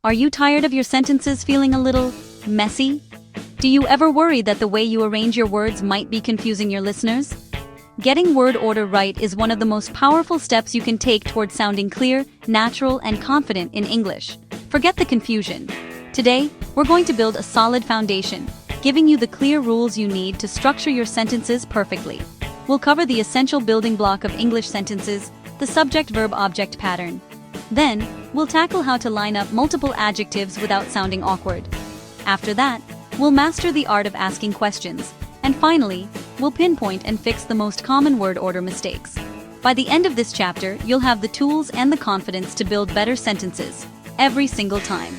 Are you tired of your sentences feeling a little messy? Do you ever worry that the way you arrange your words might be confusing your listeners? Getting word order right is one of the most powerful steps you can take towards sounding clear, natural, and confident in English. Forget the confusion. Today, we're going to build a solid foundation, giving you the clear rules you need to structure your sentences perfectly. We'll cover the essential building block of English sentences, the subject-verb-object pattern. Then, we'll tackle how to line up multiple adjectives without sounding awkward. After that, we'll master the art of asking questions. And finally, we'll pinpoint and fix the most common word order mistakes. By the end of this chapter, you'll have the tools and the confidence to build better sentences, every single time.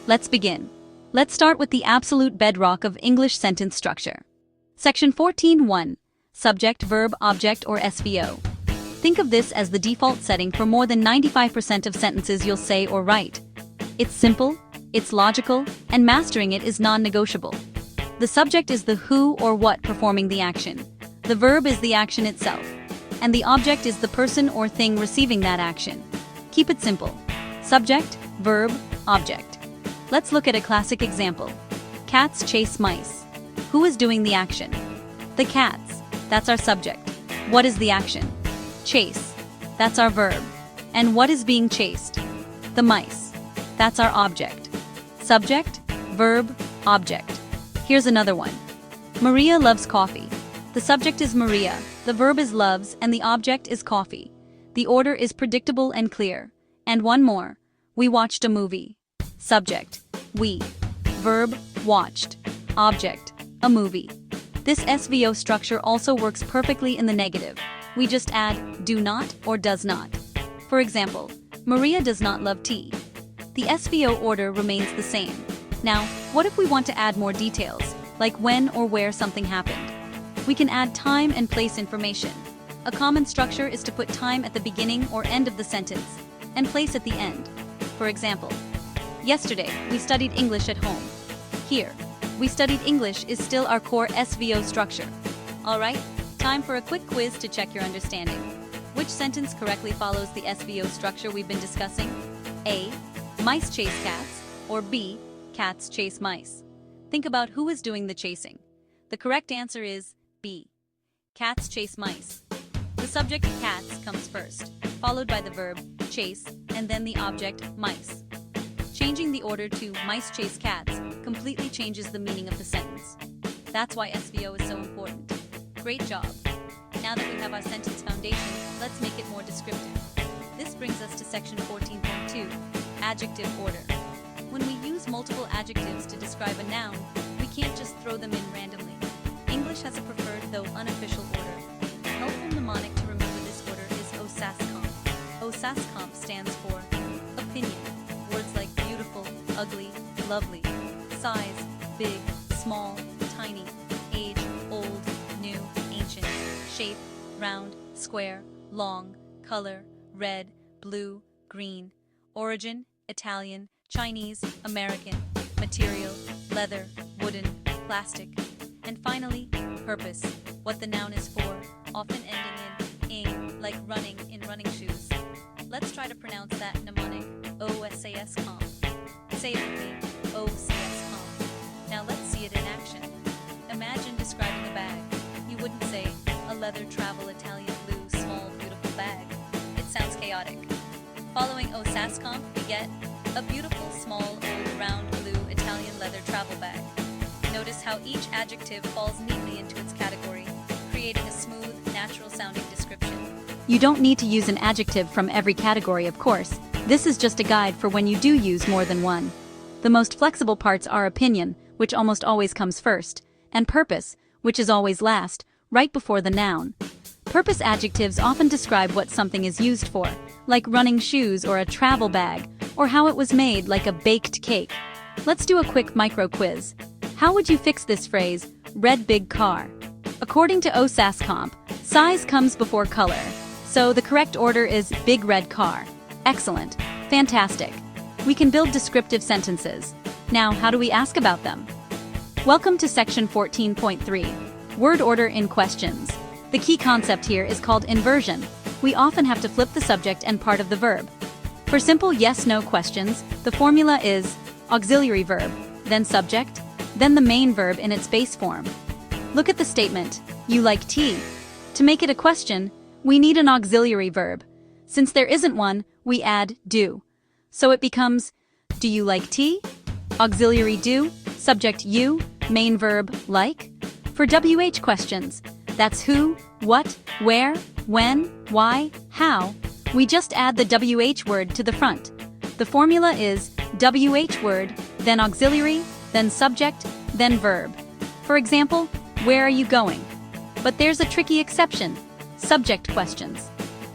Let's begin. Let's start with the absolute bedrock of English sentence structure. Section 14.1. Subject, verb, object, or SVO. Think of this as the default setting for more than 95% of sentences you'll say or write. It's simple, it's logical, and mastering it is non-negotiable. The subject is the who or what performing the action. The verb is the action itself. And the object is the person or thing receiving that action. Keep it simple. Subject, verb, object. Let's look at a classic example. Cats chase mice. Who is doing the action? The cats. That's our subject. What is the action? Chase. That's our verb. And what is being chased? The mice. That's our object. Subject, verb, object. Here's another one. Maria loves coffee. The subject is Maria, the verb is loves, and the object is coffee. The order is predictable and clear. And one more. We watched a movie. Subject, we. Verb, watched. Object, a movie. This SVO structure also works perfectly in the negative. We just add do not or does not. For example, Maria does not love tea. The SVO order remains the same. Now, what if we want to add more details, like when or where something happened? We can add time and place information. A common structure is to put time at the beginning or end of the sentence, and place at the end. For example, yesterday, we studied English at home. Here, we studied English is still our core SVO structure. Alright, time for a quick quiz to check your understanding. Which sentence correctly follows the SVO structure we've been discussing? A. Mice chase cats, or B. Cats chase mice. Think about who is doing the chasing. The correct answer is B. Cats chase mice. The subject cats comes first, followed by the verb chase, and then the object mice. Changing the order to mice chase cats completely changes the meaning of the sentence. That's why SVO is so important. Great job. Now that we have our sentence foundation, let's make it more descriptive. This brings us to section 14.2, adjective order. When we use multiple adjectives to describe a noun, we can't just throw them in randomly. English has a preferred, though unofficial order. Helpful mnemonic to remember this order is OSASCOMP. OSASCOMP stands for opinion. Words like beautiful, ugly, lovely, size, big, small, tiny, age, old, new, ancient, shape, round, square, long, color, red, blue, green, origin, Italian, Chinese, American, material, leather, wooden, plastic, and finally, purpose, what the noun is for, often ending in ing, like running in running shoes. Let's try to pronounce that mnemonic, OSASCOMP. Say it with me, OSASCOMP. Now let's see it in action. Imagine describing a bag. You wouldn't say, a leather travel Italian blue, small, beautiful bag. It sounds chaotic. Following OSASCOMP, we get a beautiful, small, old, round, blue, Italian leather travel bag. Notice how each adjective falls neatly into its category, creating a smooth, natural-sounding description. You don't need to use an adjective from every category, of course. This is just a guide for when you do use more than one. The most flexible parts are opinion, which almost always comes first, and purpose, which is always last, right before the noun. Purpose adjectives often describe what something is used for, like running shoes or a travel bag, or how it was made, like a baked cake. Let's do a quick micro quiz. How would you fix this phrase, red big car? According to OSASCOMP, size comes before color, so the correct order is big red car. Excellent. Fantastic. We can build descriptive sentences. Now, how do we ask about them? Welcome to section 14.3, word order in questions. The key concept here is called inversion. We often have to flip the subject and part of the verb. For simple yes-no questions, the formula is auxiliary verb, then subject, then the main verb in its base form. Look at the statement, you like tea. To make it a question, we need an auxiliary verb. Since there isn't one, we add do. So it becomes, do you like tea? Auxiliary do, subject you, main verb like. For WH questions, that's who, what, where, when, why, how, we just add the WH word to the front. The formula is WH word, then auxiliary, then subject, then verb. For example, where are you going? But there's a tricky exception, subject questions.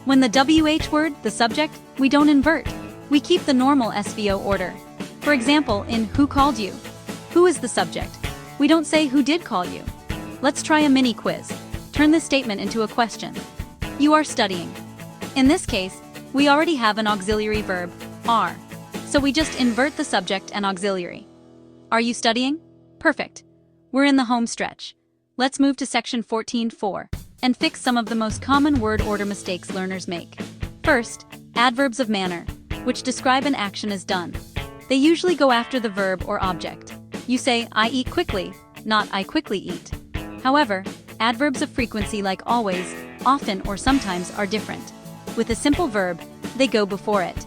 When the WH word, the subject, we don't invert. We keep the normal SVO order. For example, in who called you? Who is the subject? We don't say who did call you. Let's try a mini quiz. Turn this statement into a question. You are studying. In this case, we already have an auxiliary verb, are. So we just invert the subject and auxiliary. Are you studying? Perfect. We're in the home stretch. Let's move to section 14.4 and fix some of the most common word order mistakes learners make. First, adverbs of manner, which describe an action as done. They usually go after the verb or object. You say, I eat quickly, not I quickly eat. However, adverbs of frequency like always, often, or sometimes are different. With a simple verb, they go before it.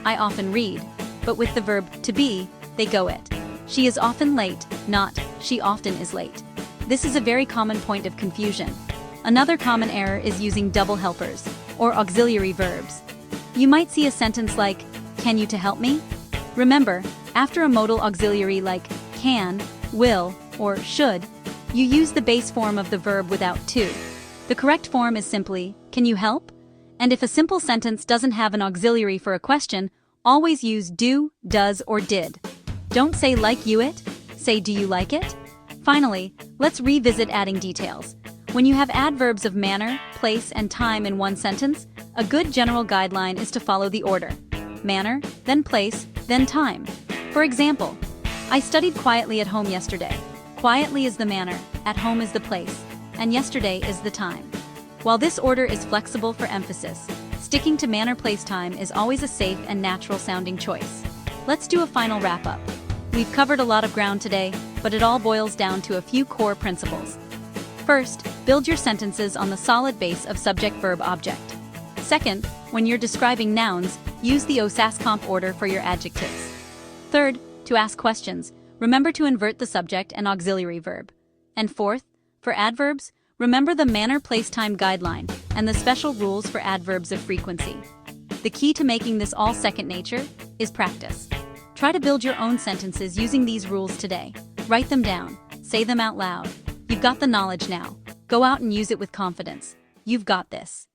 I often read, but with the verb to be, they go it. She is often late, not she often is late. This is a very common point of confusion. Another common error is using double helpers, or auxiliary verbs. You might see a sentence like, can you to help me? Remember, after a modal auxiliary like can, will, or should, you use the base form of the verb without to. The correct form is simply, can you help? And if a simple sentence doesn't have an auxiliary for a question, always use do, does, or did. Don't say like you it, say do you like it? Finally, let's revisit adding details. When you have adverbs of manner, place, and time in one sentence, a good general guideline is to follow the order. Manner, then place, then time. For example, I studied quietly at home yesterday. Quietly is the manner, at home is the place, and yesterday is the time. While this order is flexible for emphasis, sticking to manner, place, time is always a safe and natural sounding choice. Let's do a final wrap-up. We've covered a lot of ground today, but it all boils down to a few core principles. First, build your sentences on the solid base of subject-verb-object. Second, when you're describing nouns, use the OSAS-comp order for your adjectives. Third, to ask questions, remember to invert the subject and auxiliary verb. And fourth, for adverbs, remember the manner, place, time guideline and the special rules for adverbs of frequency. The key to making this all second nature is practice. Try to build your own sentences using these rules today. Write them down, say them out loud. You've got the knowledge now. Go out and use it with confidence. You've got this.